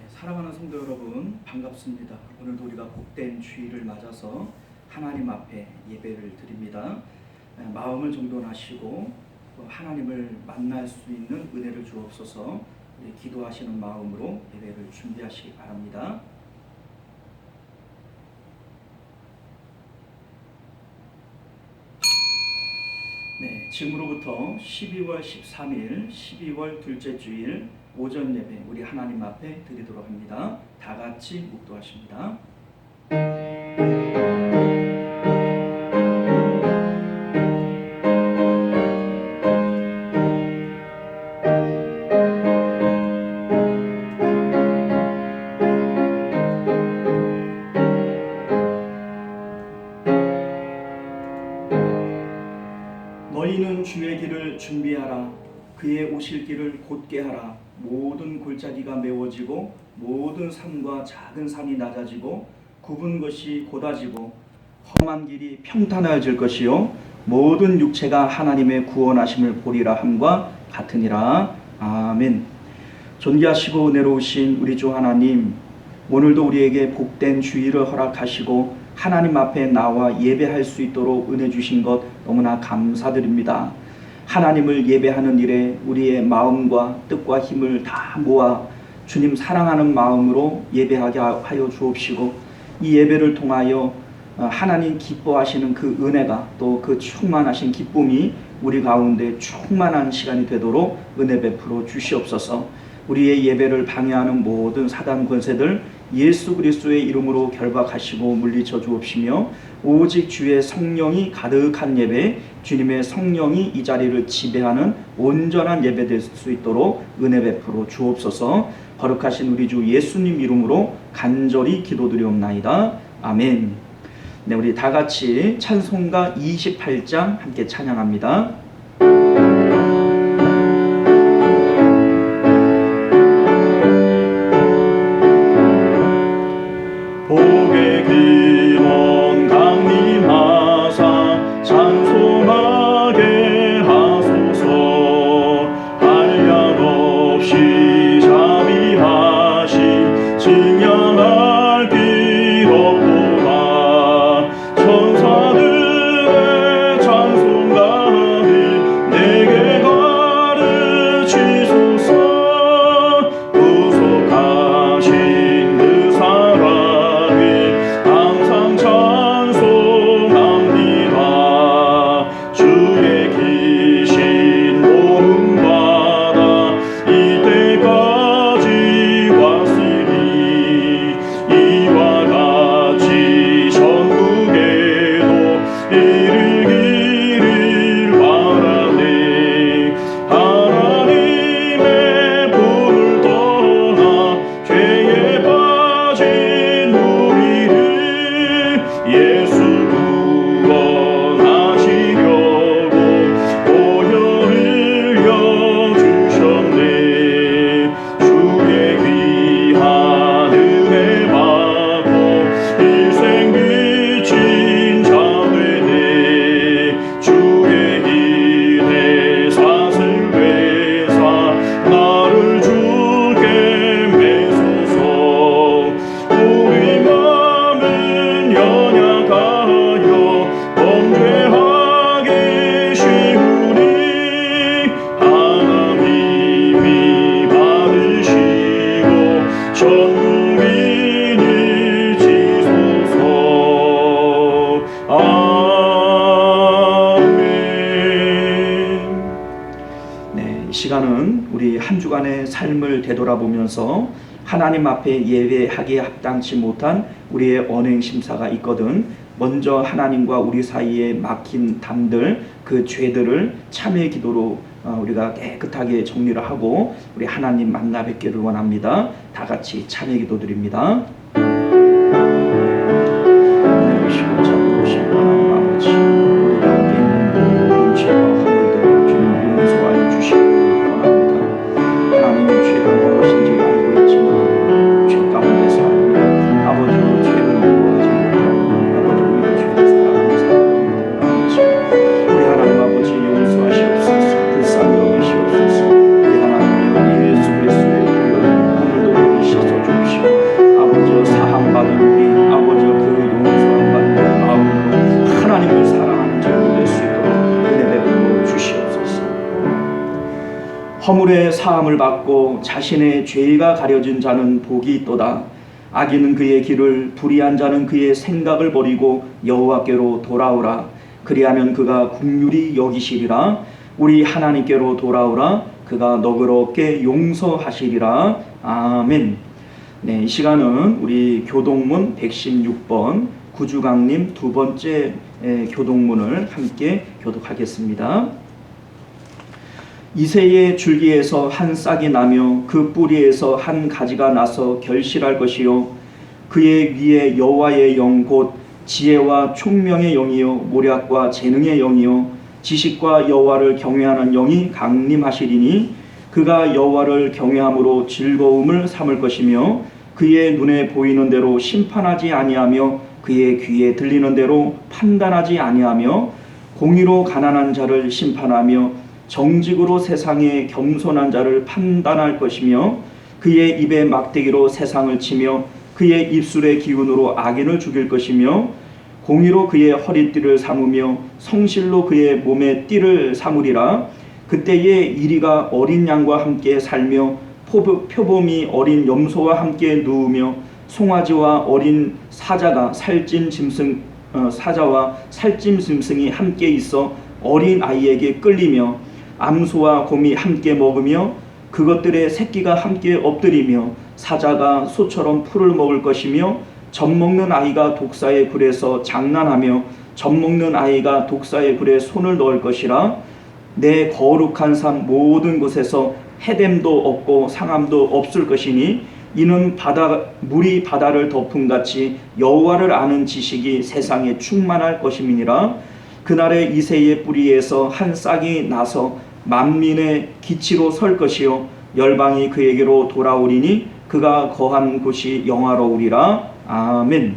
사랑하는 성도 여러분, 반갑습니다. 오늘도 우리가 복된 주일을 맞아서 하나님 앞에 예배를 드립니다. 마음을 정돈하시고 하나님을 만날 수 있는 은혜를 주옵소서. 우리 기도하시는 마음으로 예배를 준비하시기 바랍니다. 지금으로부터 12월 13일 12월 둘째 주일 오전 예배 우리 하나님 앞에 드리도록 합니다. 다 같이 묵도하십니다. 너희는 주의 길을 준비하라. 그의 오실 길을 곧게 하라. 모든 골짜기가 메워지고 모든 산과 작은 산이 낮아지고 굽은 것이 곧아지고 험한 길이 평탄해질 것이요 모든 육체가 하나님의 구원하심을 보리라 함과 같으니라. 아멘. 존귀하시고 은혜로우신 우리 주 하나님, 오늘도 우리에게 복된 주일을 허락하시고 하나님 앞에 나와 예배할 수 있도록 은혜 주신 것 너무나 감사드립니다. 하나님을 예배하는 일에 우리의 마음과 뜻과 힘을 다 모아 주님 사랑하는 마음으로 예배하게 하여 주옵시고, 이 예배를 통하여 하나님 기뻐하시는 그 은혜가 또 그 충만하신 기쁨이 우리 가운데 충만한 시간이 되도록 은혜 베풀어 주시옵소서. 우리의 예배를 방해하는 모든 사단 권세들 예수 그리스도의 이름으로 결박하시고 물리쳐 주옵시며, 오직 주의 성령이 가득한 예배, 주님의 성령이 이 자리를 지배하는 온전한 예배 될 수 있도록 은혜 베풀어 주옵소서. 거룩하신 우리 주 예수님 이름으로 간절히 기도드리옵나이다. 아멘. 우리 다 같이 찬송가 28장 함께 찬양합니다. 복의 기원 강림하사 찬송하게 하소서. 한량없이 자비하신 증량할 길 없도다. 천사들의 찬송가를 내게 가르치소서. 구속하신 그 사랑 항상 찬송합니다. 주의 기신 도움받아 이때까지 왔으니 이와 같이 천국에도 이르기를 바라네. 하나님의 불을 떠나 죄에 빠진 예수 구원하시려고 보혈 흘려주셨네. 주의 귀한 은혜 받고 일생 비친 자 되네. 주의 길에 사슬 회사 나를 주께 매소서. 우리 마음은 연약하여 범죄하기 쉬우니 하나님이 받으시고 전국인을 지소서. 아멘. 이 시간은 우리 한 주간의 삶을 되돌아보면서 하나님 앞에 예배하기에 합당치 못한 우리의 언행 심사가 있거든. 먼저 하나님과 우리 사이에 막힌 담들, 그 죄들을 참회 기도로 우리가 깨끗하게 정리를 하고 우리 하나님 만나 뵙기를 원합니다. 다 같이 참회 기도 드립니다. 은혜로우시고 자비로우신 하나님 아버지, 우리 가운데 있는 모든 죄와 허물들을 주님 용서하여 주시기 원합니다. 하나님의 죄가 무엇인지 알고 있지만 죄 가운데 살며 아버지로 죄를 미워하지 못하고 아버지로 이 죄를 사랑하는 사람입니다. 우리 하나님 아버지 용서하시옵소서. 불쌍히 여기시옵소서. 우리 하나님의 예수 그리스도의 오늘도 여기셔서 사함을 받고 자신의 죄가 가려진 자는 복이 있도다. 악인은 그의 길을, 불의한 자는 그의 생각을 버리고 여호와께로 돌아오라. 그리하면 그가 긍휼히 여기시리라. 우리 하나님께로 돌아오라. 그가 너그럽게 용서하시리라. 아멘. 네, 이 시간은 우리 교동문 116번 구주강님 두 번째 교동문을 함께 교독하겠습니다. 이새의 줄기에서 한 싹이 나며 그 뿌리에서 한 가지가 나서 결실할 것이요 그의 위에 여호와의 영 곧 지혜와 총명의 영이요 모략과 재능의 영이요 지식과 여호와를 경외하는 영이 강림하시리니 그가 여호와를 경외함으로 즐거움을 삼을 것이며 그의 눈에 보이는 대로 심판하지 아니하며 그의 귀에 들리는 대로 판단하지 아니하며 공의로 가난한 자를 심판하며 정직으로 세상에 겸손한 자를 판단할 것이며 그의 입에 막대기로 세상을 치며 그의 입술의 기운으로 악인을 죽일 것이며 공의로 그의 허리띠를 삼으며 성실로 그의 몸에 띠를 삼으리라. 그때에 이리가 어린 양과 함께 살며 표범이 어린 염소와 함께 누우며 송아지와 어린 사자와 살찐 짐승이 함께 있어 어린 아이에게 끌리며 암소와 곰이 함께 먹으며 그것들의 새끼가 함께 엎드리며 사자가 소처럼 풀을 먹을 것이며 젖먹는 아이가 독사의 굴에서 장난하며 젖먹는 아이가 독사의 굴에 손을 넣을 것이라. 내 거룩한 산 모든 곳에서 해됨도 없고 상함도 없을 것이니 이는 물이 바다를 덮음같이 여호와를 아는 지식이 세상에 충만할 것임이니라. 그날에 이새의 뿌리에서 한 싹이 나서 만민의 기치로 설 것이요 열방이 그에게로 돌아오리니 그가 거한 곳이 영화로우리라. 아멘.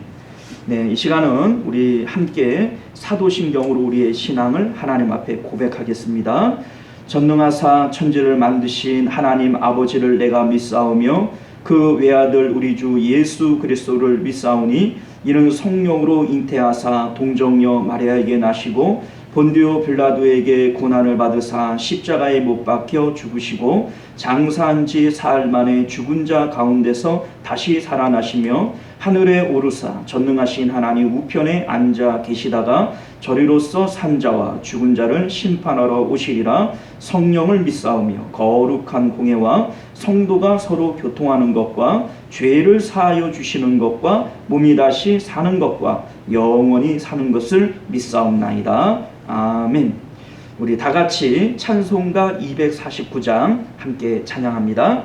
네, 이 시간은 우리 함께 사도신경으로 우리의 신앙을 하나님 앞에 고백하겠습니다. 전능하사 천지를 만드신 하나님 아버지를 내가 믿사오며 그 외아들 우리 주 예수 그리스도를 믿사오니 이는 성령으로 잉태하사 동정녀 마리아에게 나시고 본디오 빌라도에게 고난을 받으사 십자가에 못 박혀 죽으시고 장사한 지 사흘 만에 죽은 자 가운데서 다시 살아나시며 하늘에 오르사 전능하신 하나님 우편에 앉아 계시다가 저리로서 산자와 죽은 자를 심판하러 오시리라. 성령을 믿사오며 거룩한 공예와 성도가 서로 교통하는 것과 죄를 사하여 주시는 것과 몸이 다시 사는 것과 영원히 사는 것을 믿사옵나이다. 아멘. 우리 다같이 찬송가 249장 함께 찬양합니다.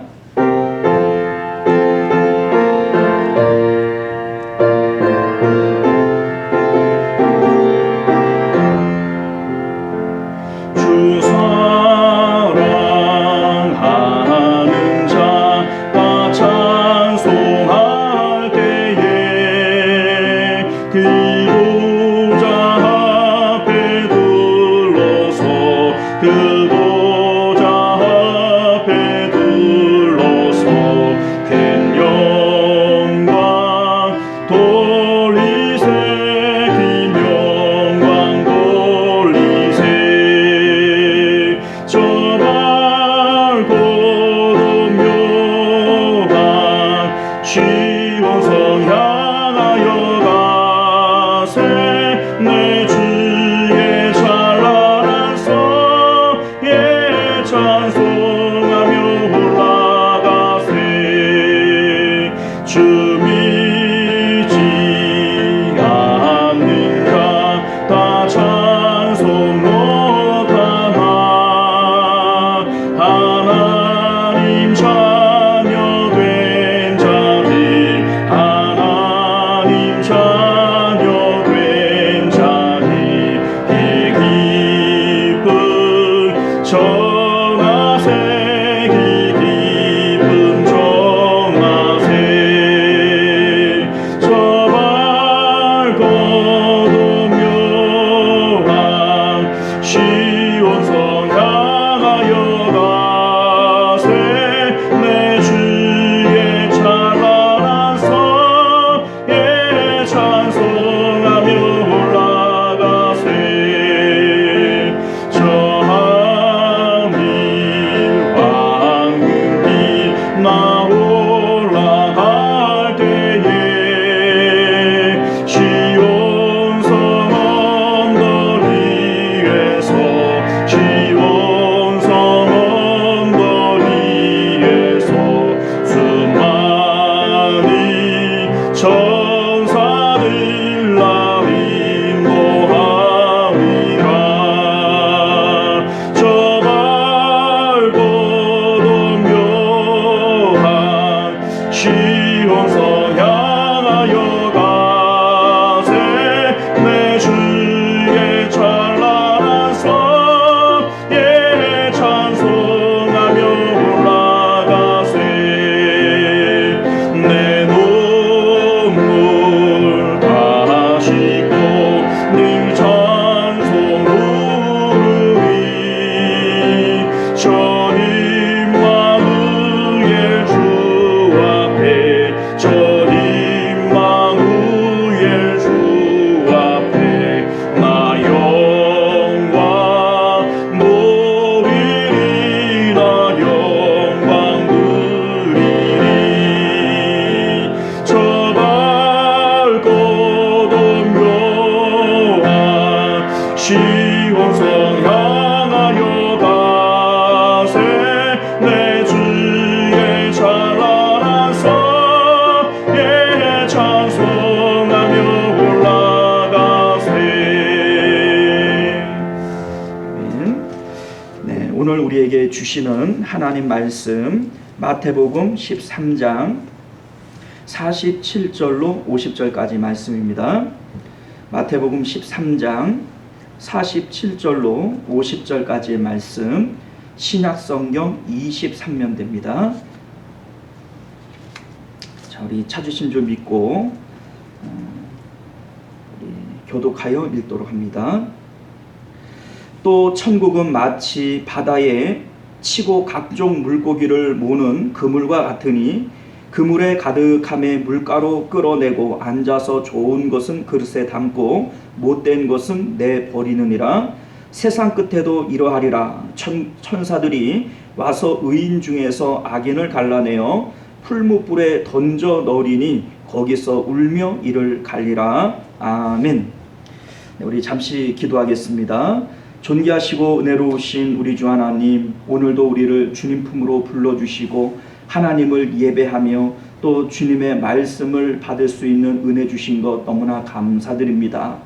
그 보좌 앞에 둘러 주시는 하나님 말씀 마태복음 13장 47절로 50절까지 말씀입니다. 마태복음 13장 47절로 50절까지의 말씀, 신약성경 23면대입니다. 자, 우리 찾으신 줄 믿고 우리 교독하여 읽도록 합니다. 또 천국은 마치 바다에 치고 각종 물고기를 모는 그물과 같으니 그물에 가득함에 물가로 끌어내고 앉아서 좋은 것은 그릇에 담고 못된 것은 내버리느니라. 세상 끝에도 이러하리라. 천사들이 와서 의인 중에서 악인을 갈라내어 풀무불에 던져 넣으리니 거기서 울며 이를 갈리라. 아멘. 우리 잠시 기도하겠습니다. 존귀하시고 은혜로우신 우리 주 하나님, 오늘도 우리를 주님 품으로 불러주시고 하나님을 예배하며 또 주님의 말씀을 받을 수 있는 은혜 주신 것 너무나 감사드립니다.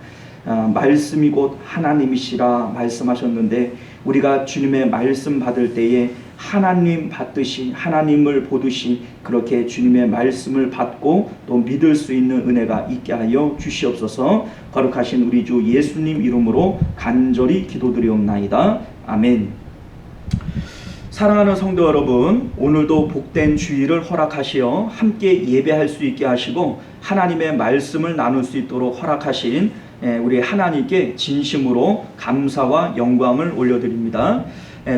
말씀이 곧 하나님이시라 말씀하셨는데, 우리가 주님의 말씀 받을 때에 하나님 받듯이, 하나님을 보듯이 그렇게 주님의 말씀을 받고 또 믿을 수 있는 은혜가 있게 하여 주시옵소서. 거룩하신 우리 주 예수님 이름으로 간절히 기도드리옵나이다. 아멘. 사랑하는 성도 여러분, 오늘도 복된 주일을 허락하시어 함께 예배할 수 있게 하시고 하나님의 말씀을 나눌 수 있도록 허락하신 우리 하나님께 진심으로 감사와 영광을 올려드립니다.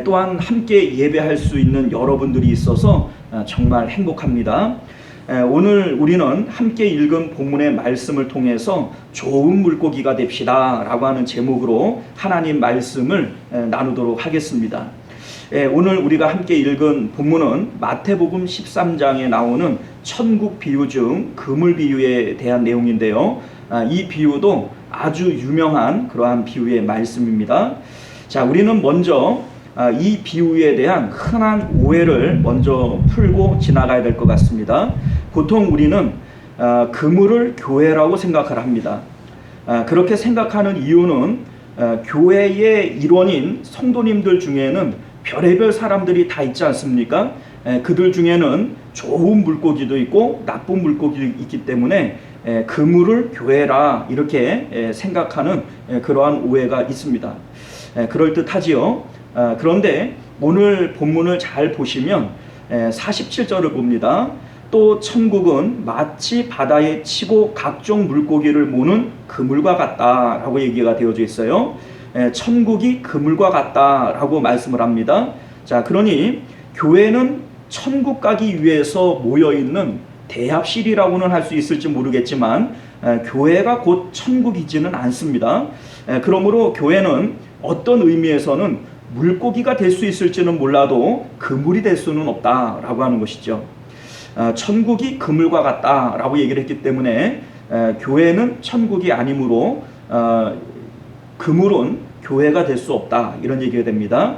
또한 함께 예배할 수 있는 여러분들이 있어서 정말 행복합니다. 오늘 우리는 함께 읽은 본문의 말씀을 통해서 좋은 물고기가 됩시다 라고 하는 제목으로 하나님 말씀을 나누도록 하겠습니다. 오늘 우리가 함께 읽은 본문은 마태복음 13장에 나오는 천국 비유 중 그물 비유에 대한 내용인데요. 이 비유도 아주 유명한 그러한 비유의 말씀입니다. 자, 우리는 먼저 이 비유에 대한 흔한 오해를 먼저 풀고 지나가야 될 것 같습니다. 보통 우리는 그물을 교회라고 생각을 합니다. 그렇게 생각하는 이유는 교회의 일원인 성도님들 중에는 별의별 사람들이 다 있지 않습니까? 그들 중에는 좋은 물고기도 있고 나쁜 물고기도 있기 때문에 그물을 교회라 이렇게 생각하는 그러한 오해가 있습니다. 그럴듯하지요. 그런데 오늘 본문을 잘 보시면 47절을 봅니다. 또 천국은 마치 바다에 치고 각종 물고기를 모는 그물과 같다라고 얘기가 되어져 있어요. 천국이 그물과 같다라고 말씀을 합니다. 자, 그러니 교회는 천국 가기 위해서 모여있는 대합실이라고는 할 수 있을지 모르겠지만 교회가 곧 천국이지는 않습니다. 그러므로 교회는 어떤 의미에서는 물고기가 될 수 있을지는 몰라도 그물이 될 수는 없다라고 하는 것이죠. 천국이 그물과 같다라고 얘기를 했기 때문에 교회는 천국이 아니므로 그물은 교회가 될 수 없다, 이런 얘기가 됩니다.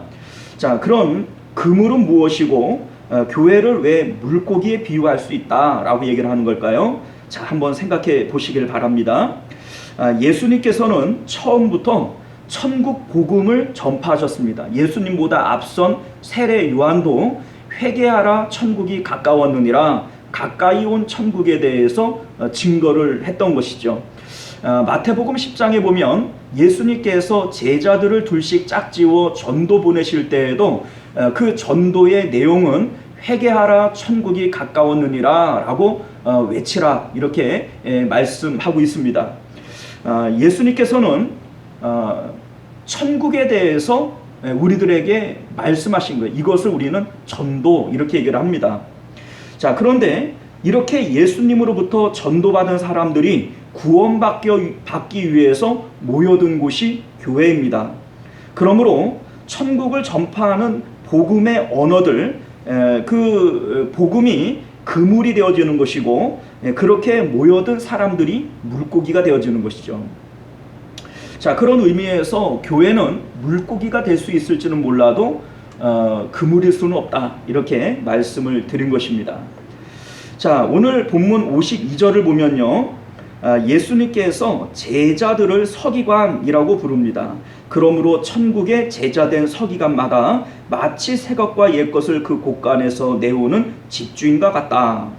자, 그럼 그물은 무엇이고 교회를 왜 물고기에 비유할 수 있다라고 얘기를 하는 걸까요? 자, 한번 생각해 보시길 바랍니다. 예수님께서는 처음부터 천국 복음을 전파하셨습니다. 예수님보다 앞선 세례 요한도 회개하라 천국이 가까웠느니라, 가까이 온 천국에 대해서 증거를 했던 것이죠. 마태복음 10장에 보면 예수님께서 제자들을 둘씩 짝지워 전도 보내실 때에도 그 전도의 내용은 회개하라 천국이 가까웠느니라 라고 외치라 이렇게 말씀하고 있습니다. 예수님께서는 천국에 대해서 우리들에게 말씀하신 거예요. 이것을 우리는 전도 이렇게 얘기를 합니다. 자, 그런데 이렇게 예수님으로부터 전도받은 사람들이 구원받기 위해서 모여든 곳이 교회입니다. 그러므로 천국을 전파하는 복음의 언어들, 그 복음이 그물이 되어지는 것이고, 그렇게 모여든 사람들이 물고기가 되어지는 것이죠. 자, 그런 의미에서 교회는 물고기가 될 수 있을지는 몰라도 그물일 수는 없다, 이렇게 말씀을 드린 것입니다. 자, 오늘 본문 52절을 보면요, 예수님께서 제자들을 서기관이라고 부릅니다. 그러므로 천국의 제자된 서기관마다 마치 새 것과 옛 것을 그 곳간에서 내오는 집주인과 같다.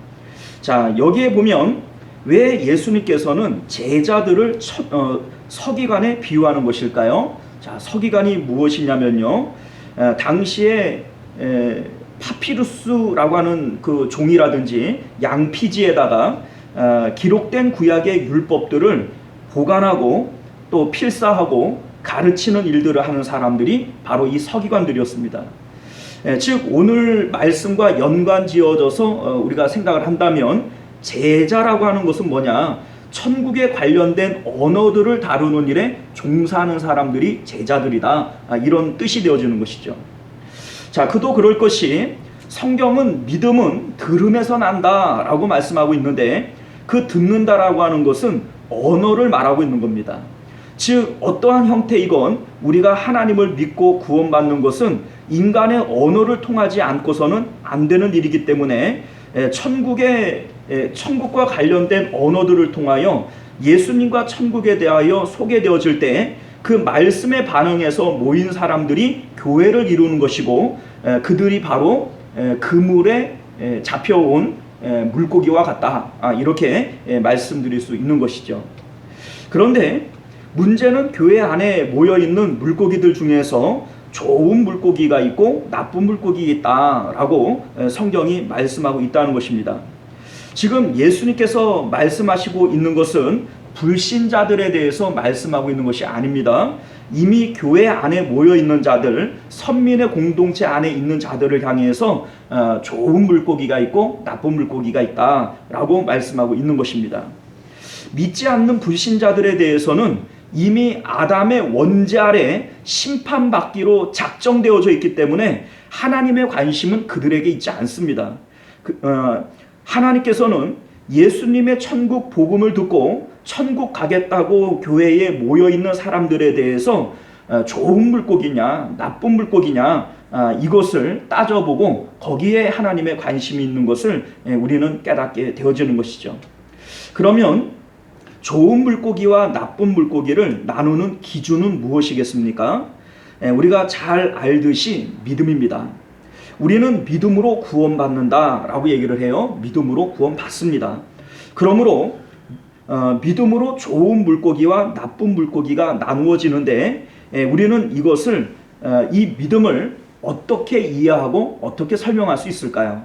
자, 여기에 보면 왜 예수님께서는 제자들을 서기관에 비유하는 것일까요? 자, 서기관이 무엇이냐면요, 당시에 파피루스라고 하는 그 종이라든지 양피지에다가 기록된 구약의 율법들을 보관하고 또 필사하고 가르치는 일들을 하는 사람들이 바로 이 서기관들이었습니다. 즉 오늘 말씀과 연관지어져서 우리가 생각을 한다면 제자라고 하는 것은 뭐냐? 천국에 관련된 언어들을 다루는 일에 종사하는 사람들이 제자들이다. 이런 뜻이 되어지는 것이죠. 자, 그도 그럴 것이 성경은 믿음은 들음에서 난다 라고 말씀하고 있는데, 그 듣는다라고 하는 것은 언어를 말하고 있는 겁니다. 즉 어떠한 형태이건 우리가 하나님을 믿고 구원받는 것은 인간의 언어를 통하지 않고서는 안 되는 일이기 때문에 천국과 관련된 언어들을 통하여 예수님과 천국에 대하여 소개되어질 때 그 말씀에 반응해서 모인 사람들이 교회를 이루는 것이고, 그들이 바로 그물에 잡혀온 물고기와 같다. 이렇게 말씀드릴 수 있는 것이죠. 그런데 문제는 교회 안에 모여있는 물고기들 중에서 좋은 물고기가 있고 나쁜 물고기가 있다라고 성경이 말씀하고 있다는 것입니다. 지금 예수님께서 말씀하시고 있는 것은 불신자들에 대해서 말씀하고 있는 것이 아닙니다. 이미 교회 안에 모여있는 자들, 선민의 공동체 안에 있는 자들을 향해서 좋은 물고기가 있고 나쁜 물고기가 있다라고 말씀하고 있는 것입니다. 믿지 않는 불신자들에 대해서는 이미 아담의 원죄 아래 심판받기로 작정되어져 있기 때문에 하나님의 관심은 그들에게 있지 않습니다. 하나님께서는 예수님의 천국 복음을 듣고 천국 가겠다고 교회에 모여있는 사람들에 대해서 좋은 물고기냐 나쁜 물고기냐 이것을 따져보고 거기에 하나님의 관심이 있는 것을 우리는 깨닫게 되어지는 것이죠. 그러면 좋은 물고기와 나쁜 물고기를 나누는 기준은 무엇이겠습니까? 우리가 잘 알듯이 믿음입니다. 우리는 믿음으로 구원받는다 라고 얘기를 해요. 믿음으로 구원받습니다. 그러므로 믿음으로 좋은 물고기와 나쁜 물고기가 나누어지는데, 우리는 이것을 이 믿음을 어떻게 이해하고 어떻게 설명할 수 있을까요?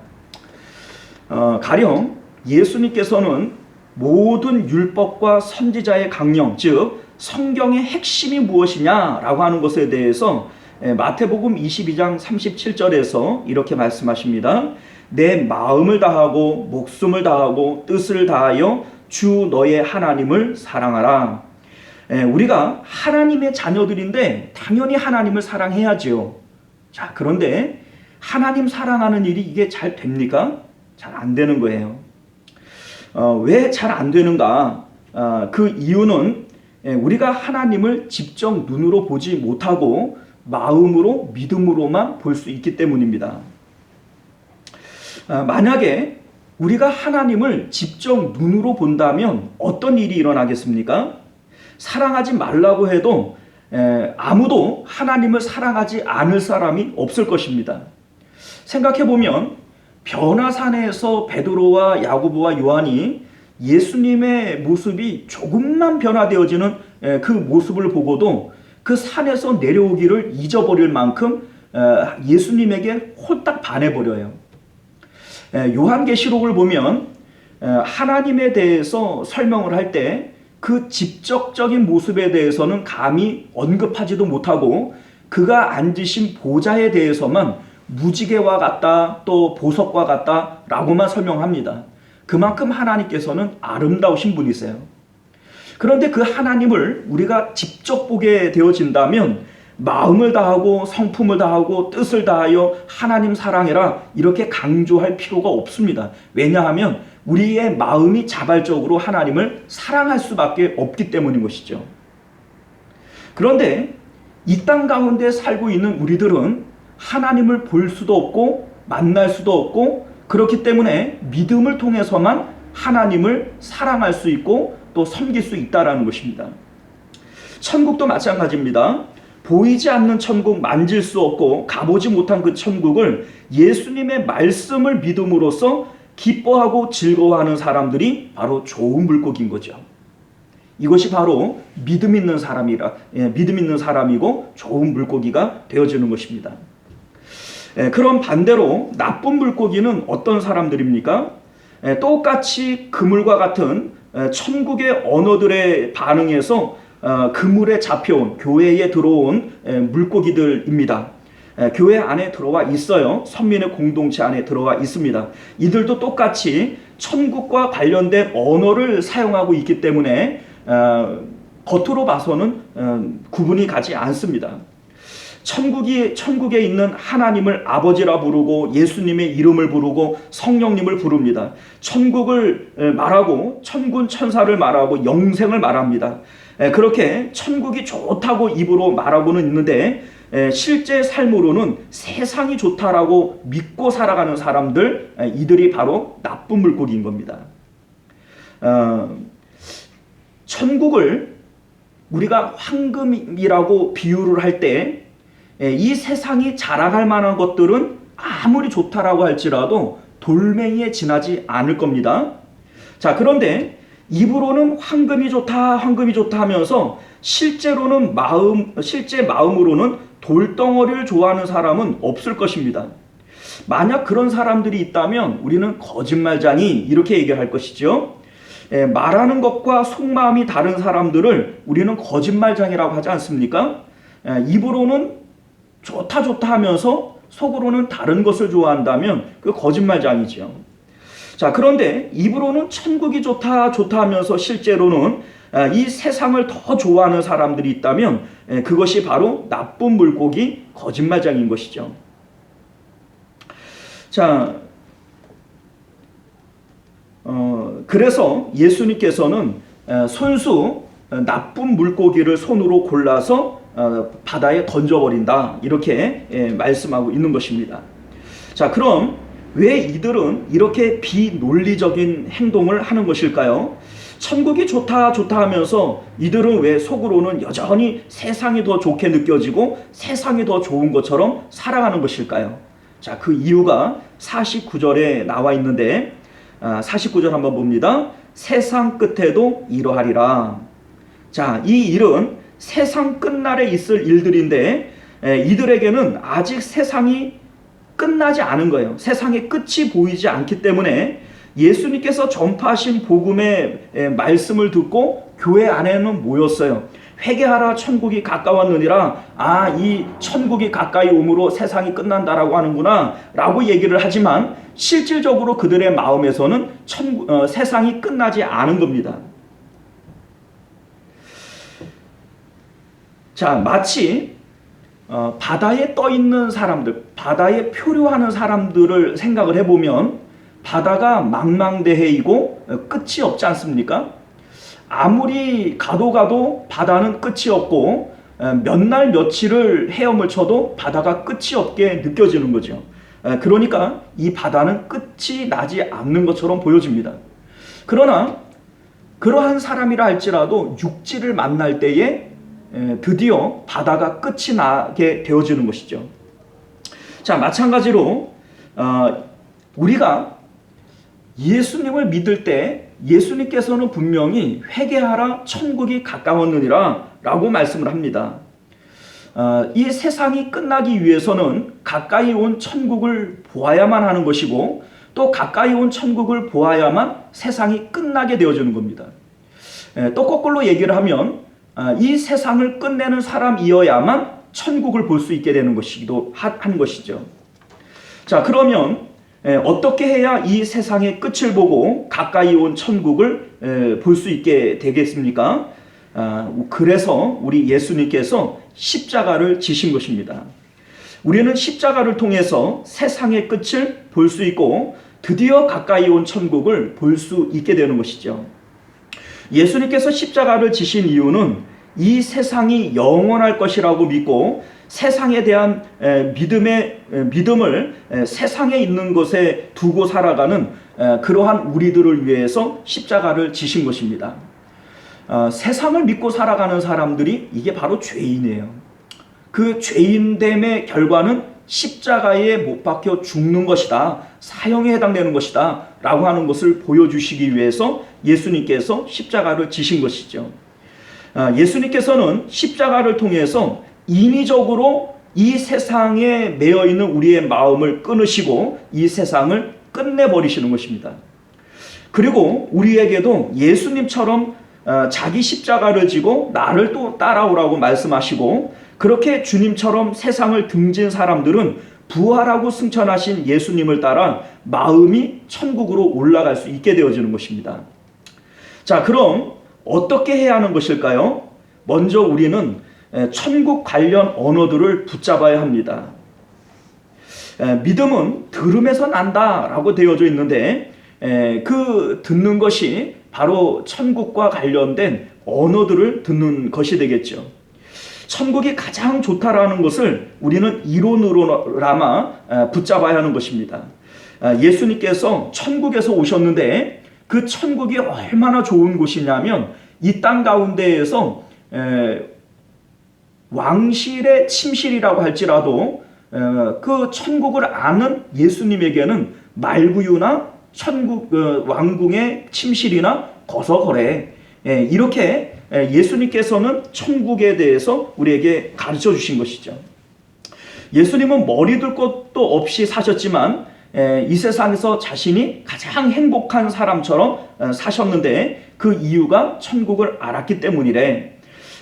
가령 예수님께서는 모든 율법과 선지자의 강령, 즉 성경의 핵심이 무엇이냐라고 하는 것에 대해서 마태복음 22장 37절에서 이렇게 말씀하십니다. 내 마음을 다하고 목숨을 다하고 뜻을 다하여 주 너의 하나님을 사랑하라. 우리가 하나님의 자녀들인데 당연히 하나님을 사랑해야지요. 자, 그런데 하나님 사랑하는 일이 이게 잘 됩니까? 잘 안 되는 거예요. 왜 잘 안 되는가? 그 이유는 우리가 하나님을 직접 눈으로 보지 못하고 마음으로 믿음으로만 볼 수 있기 때문입니다. 만약에 우리가 하나님을 직접 눈으로 본다면 어떤 일이 일어나겠습니까? 사랑하지 말라고 해도 아무도 하나님을 사랑하지 않을 사람이 없을 것입니다. 생각해보면 변화산에서 베드로와 야고보와 요한이 예수님의 모습이 조금만 변화되어지는 그 모습을 보고도 그 산에서 내려오기를 잊어버릴 만큼 예수님에게 홀딱 반해버려요. 요한계시록을 보면 하나님에 대해서 설명을 할 때 그 직접적인 모습에 대해서는 감히 언급하지도 못하고 그가 앉으신 보좌에 대해서만 무지개와 같다 또 보석과 같다 라고만 설명합니다. 그만큼 하나님께서는 아름다우신 분이세요. 그런데 그 하나님을 우리가 직접 보게 되어진다면 마음을 다하고 성품을 다하고 뜻을 다하여 하나님 사랑해라 이렇게 강조할 필요가 없습니다. 왜냐하면 우리의 마음이 자발적으로 하나님을 사랑할 수밖에 없기 때문인 것이죠. 그런데 이 땅 가운데 살고 있는 우리들은 하나님을 볼 수도 없고 만날 수도 없고 그렇기 때문에 믿음을 통해서만 하나님을 사랑할 수 있고 또 섬길 수 있다라는 것입니다. 천국도 마찬가지입니다. 보이지 않는 천국, 만질 수 없고 가보지 못한 그 천국을 예수님의 말씀을 믿음으로써 기뻐하고 즐거워하는 사람들이 바로 좋은 물고기인 거죠. 이것이 바로 믿음 있는 사람이고 좋은 물고기가 되어지는 것입니다. 그럼 반대로 나쁜 물고기는 어떤 사람들입니까? 똑같이 그물과 같은 천국의 언어들에 반응해서 그물에 잡혀온, 교회에 들어온 물고기들입니다. 교회 안에 들어와 있어요. 선민의 공동체 안에 들어와 있습니다. 이들도 똑같이 천국과 관련된 언어를 사용하고 있기 때문에 겉으로 봐서는 구분이 가지 않습니다. 천국에 있는 하나님을 아버지라 부르고 예수님의 이름을 부르고 성령님을 부릅니다. 천국을 말하고 천군 천사를 말하고 영생을 말합니다. 그렇게 천국이 좋다고 입으로 말하고는 있는데 실제 삶으로는 세상이 좋다라고 믿고 살아가는 사람들, 이들이 바로 나쁜 물고기인 겁니다. 천국을 우리가 황금이라고 비유를 할 때 이 세상이 자랑할 만한 것들은 아무리 좋다라고 할지라도 돌멩이에 지나지 않을 겁니다. 자, 그런데 입으로는 황금이 좋다 하면서 실제 마음으로는 돌덩어리를 좋아하는 사람은 없을 것입니다. 만약 그런 사람들이 있다면 우리는 거짓말쟁이 이렇게 얘기할 것이죠. 말하는 것과 속마음이 다른 사람들을 우리는 거짓말쟁이라고 하지 않습니까? 입으로는 좋다 하면서 속으로는 다른 것을 좋아한다면 그 거짓말쟁이죠. 자, 그런데 입으로는 천국이 좋다 하면서 실제로는 이 세상을 더 좋아하는 사람들이 있다면 그것이 바로 나쁜 물고기, 거짓말쟁이인 것이죠. 자, 그래서 예수님께서는 손수 나쁜 물고기를 손으로 골라서 바다에 던져버린다, 이렇게 말씀하고 있는 것입니다. 자, 그럼 왜 이들은 이렇게 비논리적인 행동을 하는 것일까요? 천국이 좋다 하면서 이들은 왜 속으로는 여전히 세상이 더 좋게 느껴지고 세상이 더 좋은 것처럼 살아가는 것일까요? 자, 그 이유가 49절에 나와 있는데 49절 한번 봅니다. 세상 끝에도 이러하리라. 자, 이 일은 세상 끝날에 있을 일들인데 이들에게는 아직 세상이 끝나지 않은 거예요. 세상의 끝이 보이지 않기 때문에 예수님께서 전파하신 복음의 말씀을 듣고 교회 안에는 모였어요. 회개하라, 천국이 가까웠느니라. 아, 이 천국이 가까이 오므로 세상이 끝난다라고 하는구나 라고 얘기를 하지만 실질적으로 그들의 마음에서는 세상이 끝나지 않은 겁니다. 자, 마치 바다에 떠 있는 사람들, 바다에 표류하는 사람들을 생각을 해보면 바다가 망망대해이고 끝이 없지 않습니까? 아무리 가도 바다는 끝이 없고 몇 날 며칠을 헤엄을 쳐도 바다가 끝이 없게 느껴지는 거죠. 그러니까 이 바다는 끝이 나지 않는 것처럼 보여집니다. 그러나 그러한 사람이라 할지라도 육지를 만날 때에 드디어 바다가 끝이 나게 되어지는 것이죠. 자, 마찬가지로 우리가 예수님을 믿을 때 예수님께서는 분명히 회개하라, 천국이 가까웠느니라 라고 말씀을 합니다. 이 세상이 끝나기 위해서는 가까이 온 천국을 보아야만 하는 것이고 또 가까이 온 천국을 보아야만 세상이 끝나게 되어지는 겁니다. 또 거꾸로 얘기를 하면 이 세상을 끝내는 사람이어야만 천국을 볼 수 있게 되는 것이기도 한 것이죠. 자, 그러면 어떻게 해야 이 세상의 끝을 보고 가까이 온 천국을 볼 수 있게 되겠습니까? 그래서 우리 예수님께서 십자가를 지신 것입니다. 우리는 십자가를 통해서 세상의 끝을 볼 수 있고 드디어 가까이 온 천국을 볼 수 있게 되는 것이죠. 예수님께서 십자가를 지신 이유는 이 세상이 영원할 것이라고 믿고 세상에 대한 믿음을 세상에 있는 것에 두고 살아가는 그러한 우리들을 위해서 십자가를 지신 것입니다. 세상을 믿고 살아가는 사람들이 이게 바로 죄인이에요. 그 죄인됨의 결과는 십자가에 못 박혀 죽는 것이다, 사형에 해당되는 것이다 라고 하는 것을 보여주시기 위해서 예수님께서 십자가를 지신 것이죠. 예수님께서는 십자가를 통해서 인위적으로 이 세상에 매여 있는 우리의 마음을 끊으시고 이 세상을 끝내버리시는 것입니다. 그리고 우리에게도 예수님처럼 자기 십자가를 지고 나를 또 따라오라고 말씀하시고, 그렇게 주님처럼 세상을 등진 사람들은 부활하고 승천하신 예수님을 따라 마음이 천국으로 올라갈 수 있게 되어지는 것입니다. 자, 그럼 어떻게 해야 하는 것일까요? 먼저 우리는 천국 관련 언어들을 붙잡아야 합니다. 믿음은 들음에서 난다라고 되어져 있는데, 그 듣는 것이 바로 천국과 관련된 언어들을 듣는 것이 되겠죠. 천국이 가장 좋다라는 것을 우리는 이론으로나마 붙잡아야 하는 것입니다. 예수님께서 천국에서 오셨는데 그 천국이 얼마나 좋은 곳이냐면, 이 땅 가운데에서 왕실의 침실이라고 할지라도 그 천국을 아는 예수님에게는 말구유나 천국 왕궁의 침실이나 거서거래, 이렇게 예수님께서는 천국에 대해서 우리에게 가르쳐 주신 것이죠. 예수님은 머리 둘 것도 없이 사셨지만 이 세상에서 자신이 가장 행복한 사람처럼 사셨는데, 그 이유가 천국을 알았기 때문이래.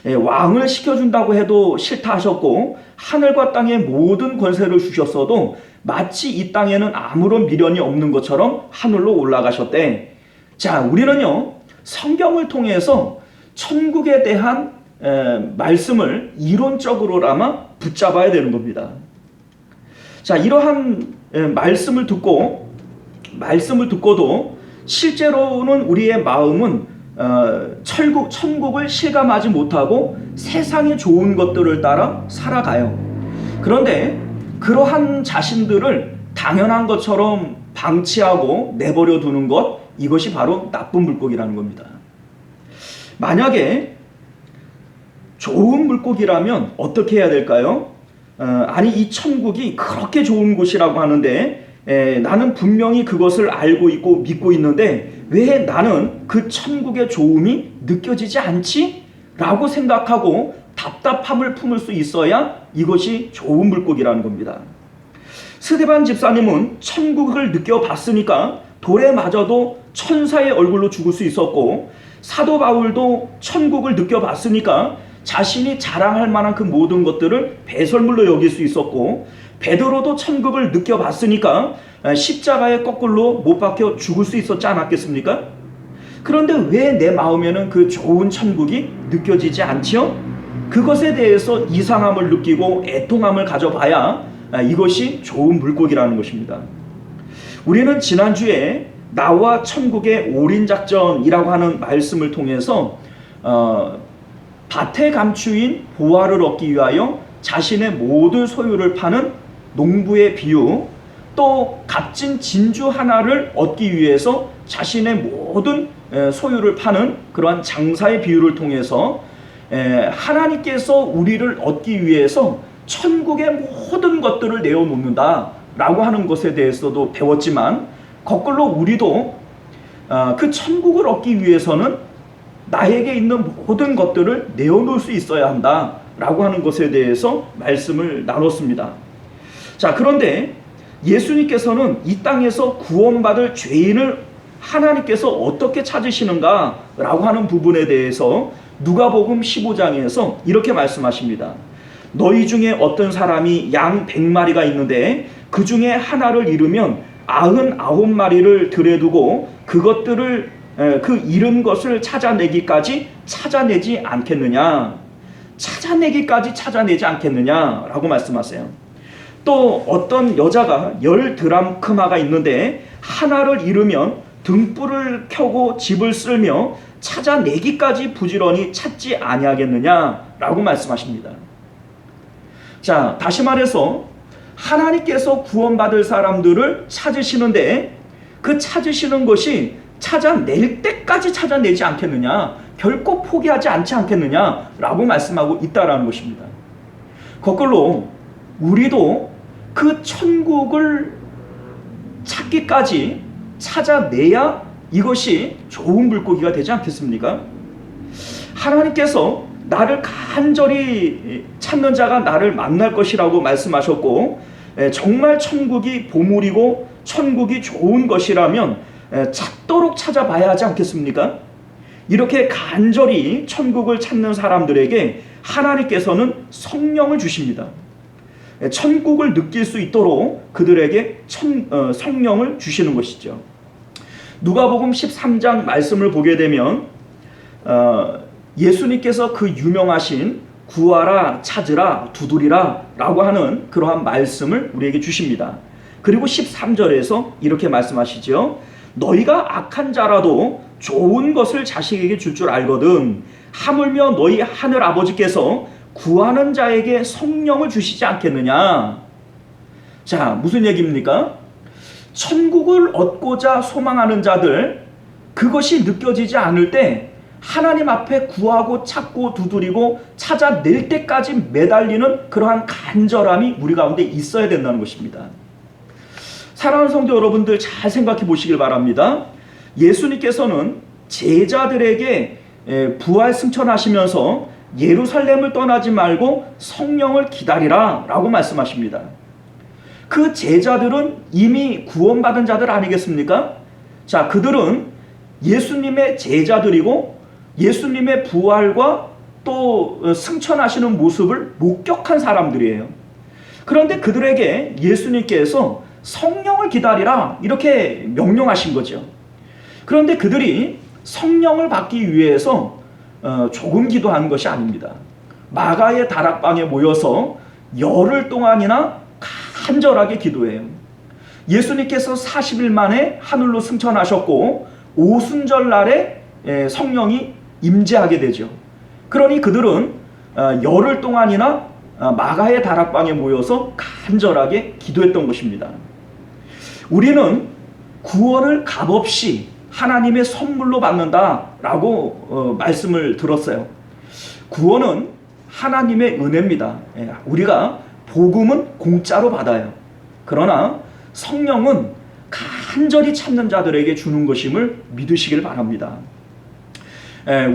왕을 시켜준다고 해도 싫다 하셨고, 하늘과 땅의 모든 권세를 주셨어도 마치 이 땅에는 아무런 미련이 없는 것처럼 하늘로 올라가셨대. 자, 우리는요, 성경을 통해서 천국에 대한 말씀을 이론적으로나마 붙잡아야 되는 겁니다. 자, 이러한 말씀을 듣고도 실제로는 우리의 마음은 천국을 실감하지 못하고 세상의 좋은 것들을 따라 살아가요. 그런데 그러한 자신들을 당연한 것처럼 방치하고 내버려 두는 것, 이것이 바로 나쁜 물고기라는 겁니다. 만약에 좋은 물고기라면 어떻게 해야 될까요? 아니, 이 천국이 그렇게 좋은 곳이라고 하는데 나는 분명히 그것을 알고 있고 믿고 있는데 왜 나는 그 천국의 좋음이 느껴지지 않지? 라고 생각하고 답답함을 품을 수 있어야 이것이 좋은 물고기라는 겁니다. 스데반 집사님은 천국을 느껴봤으니까 돌에 맞아도 천사의 얼굴로 죽을 수 있었고, 사도 바울도 천국을 느껴봤으니까 자신이 자랑할 만한 그 모든 것들을 배설물로 여길 수 있었고, 베드로도 천국을 느껴봤으니까 십자가에 거꾸로 못 박혀 죽을 수 있었지 않았겠습니까? 그런데 왜 내 마음에는 그 좋은 천국이 느껴지지 않지요? 그것에 대해서 이상함을 느끼고 애통함을 가져봐야 이것이 좋은 물고기라는 것입니다. 우리는 지난주에 나와 천국의 올인작전이라고 하는 말씀을 통해서 밭의 감추인 보화를 얻기 위하여 자신의 모든 소유를 파는 농부의 비유, 또 값진 진주 하나를 얻기 위해서 자신의 모든 소유를 파는 그러한 장사의 비유를 통해서 하나님께서 우리를 얻기 위해서 천국의 모든 것들을 내어놓는다 라고 하는 것에 대해서도 배웠지만, 거꾸로 우리도 그 천국을 얻기 위해서는 나에게 있는 모든 것들을 내어놓을 수 있어야 한다 라고 하는 것에 대해서 말씀을 나눴습니다. 자, 그런데 예수님께서는 이 땅에서 구원받을 죄인을 하나님께서 어떻게 찾으시는가 라고 하는 부분에 대해서 누가복음 15장에서 이렇게 말씀하십니다. 너희 중에 어떤 사람이 양 100마리가 있는데 그 중에 하나를 잃으면 99마리를 들여 두고 그것들을 그 잃은 것을 찾아내기까지 찾아내지 않겠느냐, 찾아내기까지 찾아내지 않겠느냐 라고 말씀하세요. 또 어떤 여자가 10드람크마가 있는데 하나를 잃으면 등불을 켜고 집을 쓸며 찾아내기까지 부지런히 찾지 아니하겠느냐라고 말씀하십니다. 자, 다시 말해서 하나님께서 구원받을 사람들을 찾으시는데 그 찾으시는 것이 찾아낼 때까지 찾아내지 않겠느냐, 결코 포기하지 않지 않겠느냐라고 말씀하고 있다라는 것입니다. 거꾸로 우리도 그 천국을 찾기까지 찾아내야 이것이 좋은 물고기가 되지 않겠습니까? 하나님께서 나를 간절히 찾는 자가 나를 만날 것이라고 말씀하셨고, 정말 천국이 보물이고 천국이 좋은 것이라면 찾도록 찾아봐야 하지 않겠습니까? 이렇게 간절히 천국을 찾는 사람들에게 하나님께서는 성령을 주십니다. 천국을 느낄 수 있도록 그들에게 성령을 주시는 것이죠. 누가복음 13장 말씀을 보게 되면 예수님께서 그 유명하신 구하라, 찾으라, 두드리라 라고 하는 그러한 말씀을 우리에게 주십니다. 그리고 13절에서 이렇게 말씀하시죠. 너희가 악한 자라도 좋은 것을 자식에게 줄 줄 알거든 하물며 너희 하늘 아버지께서 구하는 자에게 성령을 주시지 않겠느냐. 자, 무슨 얘기입니까? 천국을 얻고자 소망하는 자들, 그것이 느껴지지 않을 때 하나님 앞에 구하고 찾고 두드리고 찾아낼 때까지 매달리는 그러한 간절함이 우리 가운데 있어야 된다는 것입니다. 사랑하는 성도 여러분들, 잘 생각해 보시길 바랍니다. 예수님께서는 제자들에게 부활 승천하시면서 예루살렘을 떠나지 말고 성령을 기다리라 라고 말씀하십니다. 그 제자들은 이미 구원받은 자들 아니겠습니까? 자, 그들은 예수님의 제자들이고 예수님의 부활과 또 승천하시는 모습을 목격한 사람들이에요. 그런데 그들에게 예수님께서 성령을 기다리라 이렇게 명령하신 거죠. 그런데 그들이 성령을 받기 위해서 조금 기도하는 것이 아닙니다. 마가의 다락방에 모여서 열흘 동안이나 간절하게 기도해요. 예수님께서 40일 만에 하늘로 승천하셨고 오순절 날에 성령이 임재하게 되죠. 그러니 그들은 열흘 동안이나 마가의 다락방에 모여서 간절하게 기도했던 것입니다. 우리는 구원을 값없이 하나님의 선물로 받는다라고 말씀을 들었어요. 구원은 하나님의 은혜입니다. 우리가 복음은 공짜로 받아요. 그러나 성령은 간절히 찾는 자들에게 주는 것임을 믿으시길 바랍니다.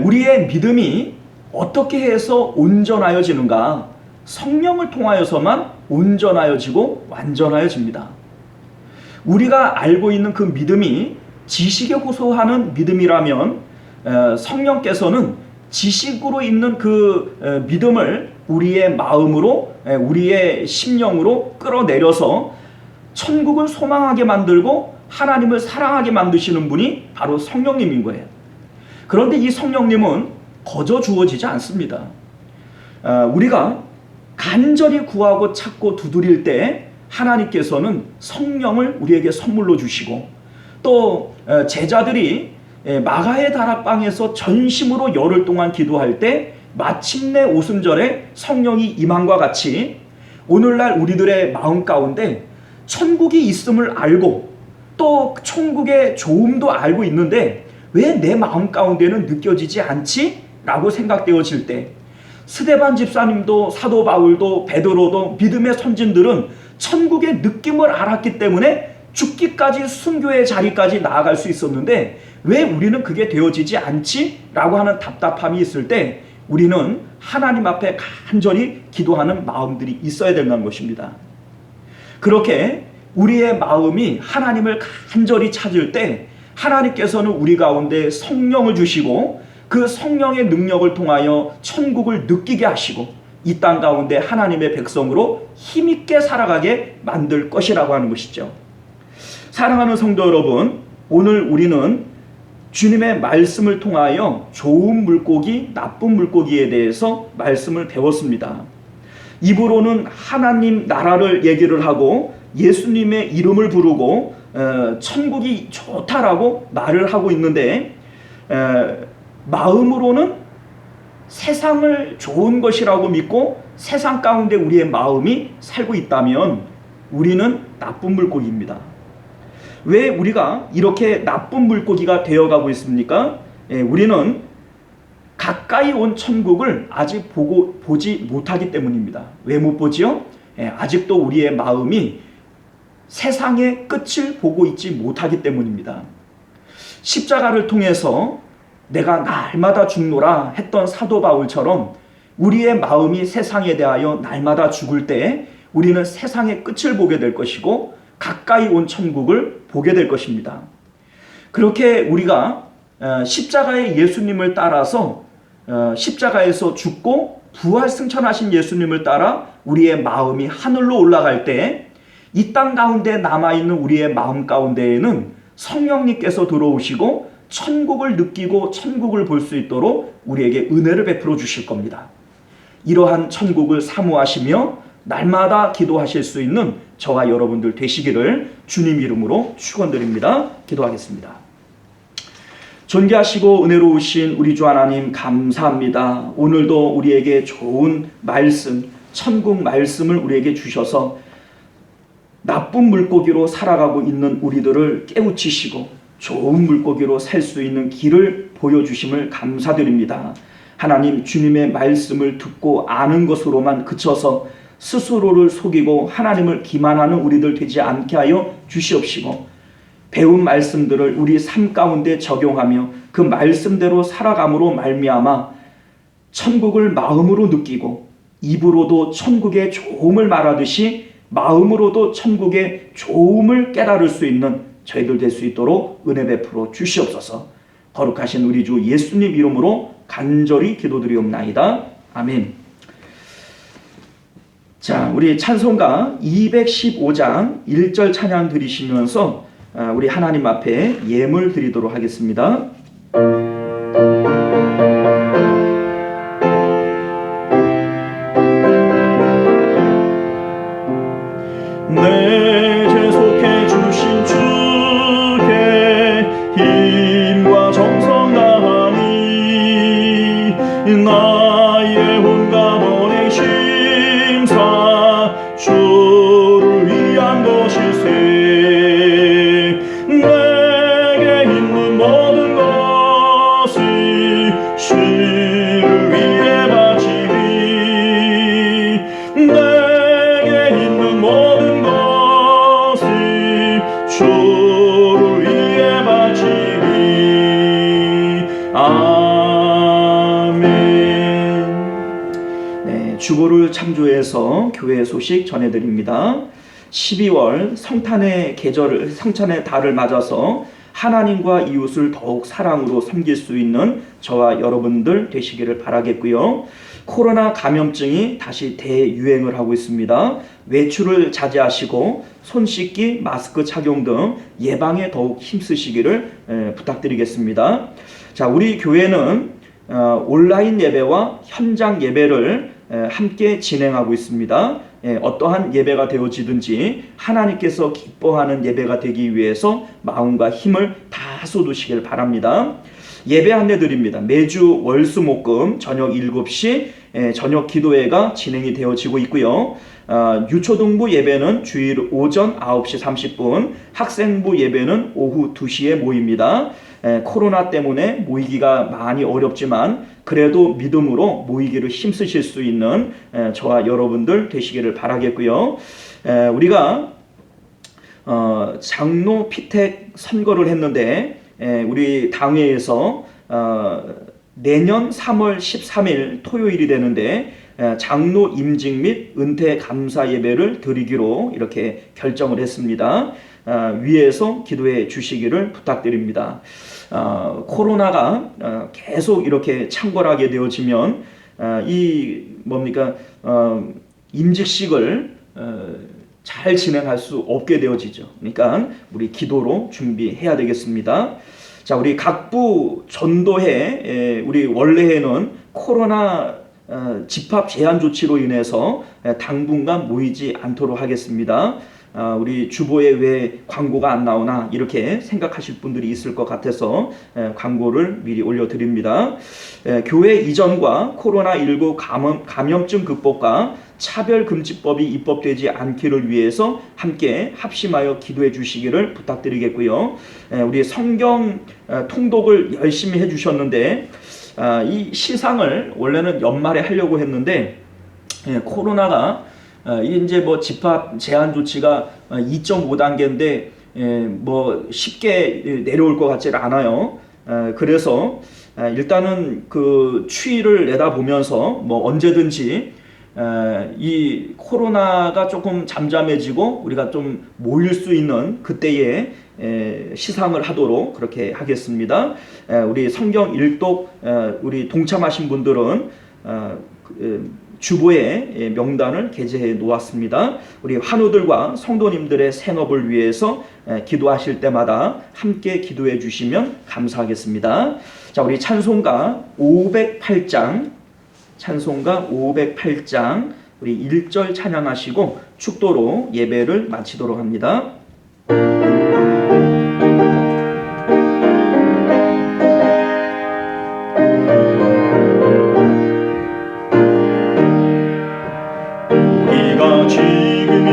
우리의 믿음이 어떻게 해서 온전하여지는가? 성령을 통하여서만 온전하여지고 완전하여집니다. 우리가 알고 있는 그 믿음이 지식에 호소하는 믿음이라면 성령께서는 지식으로 있는 그 믿음을 우리의 마음으로, 우리의 심령으로 끌어내려서 천국을 소망하게 만들고 하나님을 사랑하게 만드시는 분이 바로 성령님인 거예요. 그런데 이 성령님은 거저 주어지지 않습니다. 우리가 간절히 구하고 찾고 두드릴 때 하나님께서는 성령을 우리에게 선물로 주시고, 또 제자들이 마가의 다락방에서 전심으로 열흘 동안 기도할 때 마침내 오순절에 성령이 임함과 같이 오늘날 우리들의 마음 가운데 천국이 있음을 알고 또 천국의 좋음도 알고 있는데 왜 내 마음 가운데는 느껴지지 않지? 라고 생각되어질 때, 스데반 집사님도 사도 바울도 베드로도 믿음의 선진들은 천국의 느낌을 알았기 때문에 죽기까지 순교의 자리까지 나아갈 수 있었는데 왜 우리는 그게 되어지지 않지? 라고 하는 답답함이 있을 때 우리는 하나님 앞에 간절히 기도하는 마음들이 있어야 된다는 것입니다. 그렇게 우리의 마음이 하나님을 간절히 찾을 때 하나님께서는 우리 가운데 성령을 주시고 그 성령의 능력을 통하여 천국을 느끼게 하시고 이 땅 가운데 하나님의 백성으로 힘있게 살아가게 만들 것이라고 하는 것이죠. 사랑하는 성도 여러분, 오늘 우리는 주님의 말씀을 통하여 좋은 물고기, 나쁜 물고기에 대해서 말씀을 배웠습니다. 입으로는 하나님 나라를 얘기를 하고 예수님의 이름을 부르고 천국이 좋다라고 말을 하고 있는데 마음으로는 세상을 좋은 것이라고 믿고 세상 가운데 우리의 마음이 살고 있다면 우리는 나쁜 물고기입니다. 왜 우리가 이렇게 나쁜 물고기가 되어가고 있습니까? 우리는 가까이 온 천국을 아직 보지 못하기 때문입니다. 왜 못 보지요? 아직도 우리의 마음이 세상의 끝을 보고 있지 못하기 때문입니다. 십자가를 통해서 내가 날마다 죽노라 했던 사도 바울처럼 우리의 마음이 세상에 대하여 날마다 죽을 때 우리는 세상의 끝을 보게 될 것이고 가까이 온 천국을 보게 될 것입니다. 그렇게 우리가 십자가의 예수님을 따라서 십자가에서 죽고 부활 승천하신 예수님을 따라 우리의 마음이 하늘로 올라갈 때 이 땅 가운데 남아있는 우리의 마음 가운데에는 성령님께서 들어오시고 천국을 느끼고 천국을 볼 수 있도록 우리에게 은혜를 베풀어 주실 겁니다. 이러한 천국을 사모하시며 날마다 기도하실 수 있는 저와 여러분들 되시기를 주님 이름으로 축원드립니다. 기도하겠습니다. 존귀하시고 은혜로우신 우리 주 하나님 감사합니다. 오늘도 우리에게 좋은 말씀, 천국 말씀을 우리에게 주셔서 나쁜 물고기로 살아가고 있는 우리들을 깨우치시고 좋은 물고기로 살 수 있는 길을 보여주심을 감사드립니다. 하나님, 주님의 말씀을 듣고 아는 것으로만 그쳐서 스스로를 속이고 하나님을 기만하는 우리들 되지 않게 하여 주시옵시고 배운 말씀들을 우리 삶 가운데 적용하며 그 말씀대로 살아감으로 말미암아 천국을 마음으로 느끼고 입으로도 천국의 좋음을 말하듯이 마음으로도 천국의 좋음을 깨달을 수 있는 저희들 될 수 있도록 은혜 베풀어 주시옵소서. 거룩하신 우리 주 예수님 이름으로 간절히 기도드리옵나이다. 아멘. 자, 우리 찬송가 215장 1절 찬양 드리시면서 우리 하나님 앞에 예물 드리도록 하겠습니다. 내 계속해 주신 주께 힘과 정성 다하니 나의 혼과 번의 심사 주를 위한 것일세. 내게 있는 모든 것을 주를 위해 바치리. 내게 있는 모든 주를 위해 바치리. 아멘. 네, 주보를 창조해서 교회 소식 전해드립니다. 12월 성탄의 계절을, 성탄의 달을 맞아서 하나님과 이웃을 더욱 사랑으로 섬길 수 있는 저와 여러분들 되시기를 바라겠고요. 코로나 감염증이 다시 대유행을 하고 있습니다. 외출을 자제하시고 손 씻기, 마스크 착용 등 예방에 더욱 힘쓰시기를 부탁드리겠습니다. 자, 우리 교회는 온라인 예배와 현장 예배를 함께 진행하고 있습니다. 어떠한 예배가 되어지든지 하나님께서 기뻐하는 예배가 되기 위해서 마음과 힘을 다 쏟으시길 바랍니다. 예배 안내 드립니다. 매주 월수목금 저녁 7시 저녁 기도회가 진행이 되어지고 있고요. 유초등부 예배는 주일 오전 9시 30분, 학생부 예배는 오후 2시에 모입니다. 코로나 때문에 모이기가 많이 어렵지만 그래도 믿음으로 모이기를 힘쓰실 수 있는 저와 여러분들 되시기를 바라겠고요. 우리가 장로 피택 선거를 했는데 우리 당회에서 내년 3월 13일 토요일이 되는데 장로 임직 및 은퇴 감사 예배를 드리기로 이렇게 결정을 했습니다. 위에서 기도해 주시기를 부탁드립니다. 코로나가 계속 이렇게 창궐하게 되어지면 임직식을 잘 진행할 수 없게 되어지죠. 그러니까 우리 기도로 준비해야 되겠습니다. 자, 우리 각부 전도회, 우리 원래에는 코로나 집합 제한 조치로 인해서 당분간 모이지 않도록 하겠습니다. 우리 주보에 왜 광고가 안 나오나 이렇게 생각하실 분들이 있을 것 같아서 광고를 미리 올려드립니다. 교회 이전과 코로나19 감염증 극복과 차별금지법이 입법되지 않기를 위해서 함께 합심하여 기도해 주시기를 부탁드리겠고요. 우리 성경 통독을 열심히 해주셨는데 이 시상을 원래는 연말에 하려고 했는데 코로나가 이제 뭐 집합 제한 조치가 2.5단계인데 뭐 쉽게 내려올 것 같지 않아요. 그래서 일단은 그 추이를 내다보면서 뭐 언제든지 이 코로나가 조금 잠잠해지고 우리가 좀 모일 수 있는 그때에 시상을 하도록 그렇게 하겠습니다. 우리 성경 일독 우리 동참하신 분들은 주보에 명단을 게재해 놓았습니다. 우리 환우들과 성도님들의 생업을 위해서 기도하실 때마다 함께 기도해 주시면 감사하겠습니다. 자, 우리 찬송가 508장 우리 1절 찬양하시고 축도로 예배를 마치도록 합니다. 우리가 지금이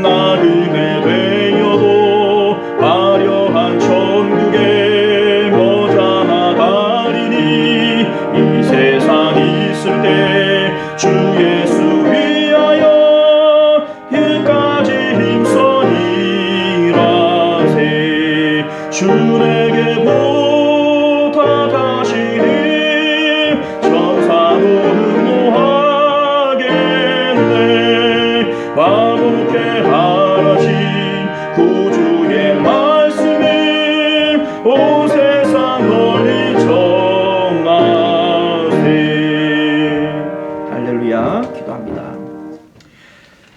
나그네 되어도 화려한 천국에 머자나 가리니 이 세상 있을 때 주 예수 위하여 끝까지 힘써 일하세. 주 내게 부탁하시니 천사도 응모하겠네. 화목해 하라신 구주의 말씀이 온 세상 널리 전하세. 할렐루야. 기도합니다.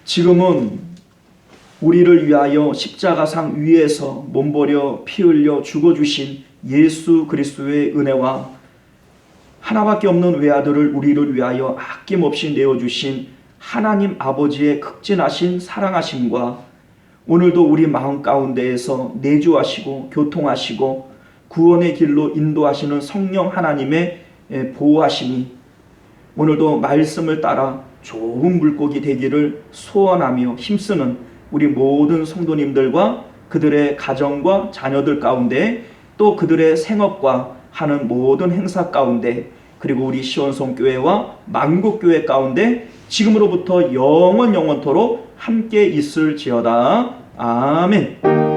지금은 우리를 위하여 십자가상 위에서 몸버려 피 흘려 죽어주신 예수 그리스도의 은혜와 하나밖에 없는 외아들을 우리를 위하여 아낌없이 내어주신 하나님 아버지의 극진하신 사랑하심과 오늘도 우리 마음 가운데에서 내주하시고 교통하시고 구원의 길로 인도하시는 성령 하나님의 보호하심이 오늘도 말씀을 따라 좋은 물고기 되기를 소원하며 힘쓰는 우리 모든 성도님들과 그들의 가정과 자녀들 가운데 또 그들의 생업과 하는 모든 행사 가운데 그리고 우리 시온성교회와 만국교회 가운데 지금으로부터 영원토록 함께 있을지어다. 아멘.